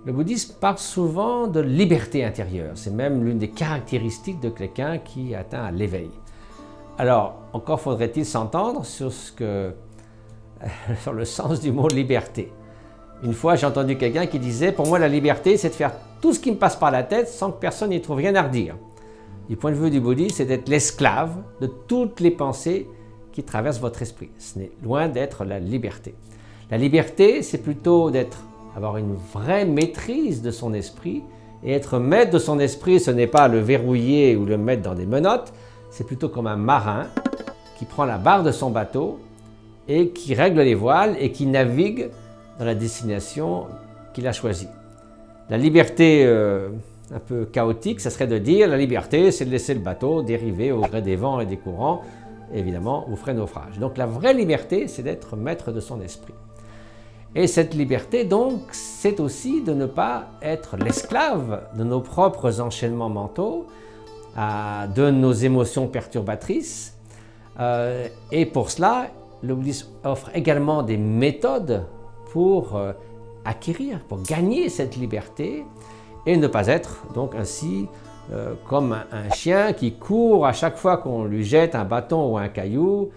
Le bouddhisme parle souvent de liberté intérieure. C'est même l'une des caractéristiques de quelqu'un qui atteint à l'éveil. Alors, encore faudrait-il s'entendre sur le sens du mot liberté. Une fois, j'ai entendu quelqu'un qui disait « Pour moi, la liberté, c'est de faire tout ce qui me passe par la tête sans que personne n'y trouve rien à redire. » Du point de vue du bouddhisme, c'est d'être l'esclave de toutes les pensées qui traversent votre esprit. Ce n'est loin d'être la liberté. La liberté, c'est plutôt avoir une vraie maîtrise de son esprit. Et être maître de son esprit, ce n'est pas le verrouiller ou le mettre dans des menottes, c'est plutôt comme un marin qui prend la barre de son bateau et qui règle les voiles et qui navigue dans la destination qu'il a choisie. La liberté un peu chaotique, ça serait de dire la liberté, c'est de laisser le bateau dériver au gré des vents et des courants. Et évidemment, vous ferez naufrage. Donc la vraie liberté, c'est d'être maître de son esprit. Et cette liberté, donc, c'est aussi de ne pas être l'esclave de nos propres enchaînements mentaux, de nos émotions perturbatrices. Et pour cela, le bouddhisme offre également des méthodes pour acquérir, pour gagner cette liberté et ne pas être donc ainsi comme un chien qui court à chaque fois qu'on lui jette un bâton ou un caillou,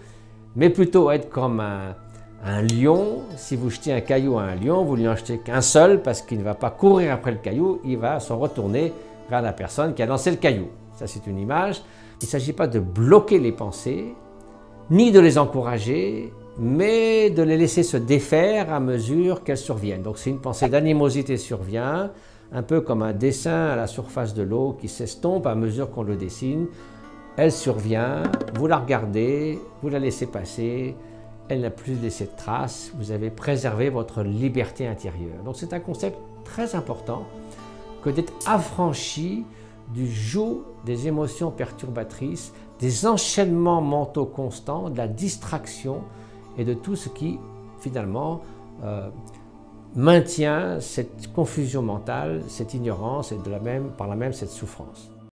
mais plutôt être comme un lion. Si vous jetez un caillou à un lion, vous lui en jetez qu'un seul parce qu'il ne va pas courir après le caillou, il va se retourner vers la personne qui a lancé le caillou. Ça, c'est une image. Il ne s'agit pas de bloquer les pensées, ni de les encourager, mais de les laisser se défaire à mesure qu'elles surviennent. Donc, si une pensée d'animosité survient, un peu comme un dessin à la surface de l'eau qui s'estompe à mesure qu'on le dessine, elle survient, vous la regardez, vous la laissez passer, elle n'a plus laissé de traces, vous avez préservé votre liberté intérieure. Donc c'est un concept très important que d'être affranchi du joug des émotions perturbatrices, des enchaînements mentaux constants, de la distraction et de tout ce qui finalement maintient cette confusion mentale, cette ignorance et par là même cette souffrance.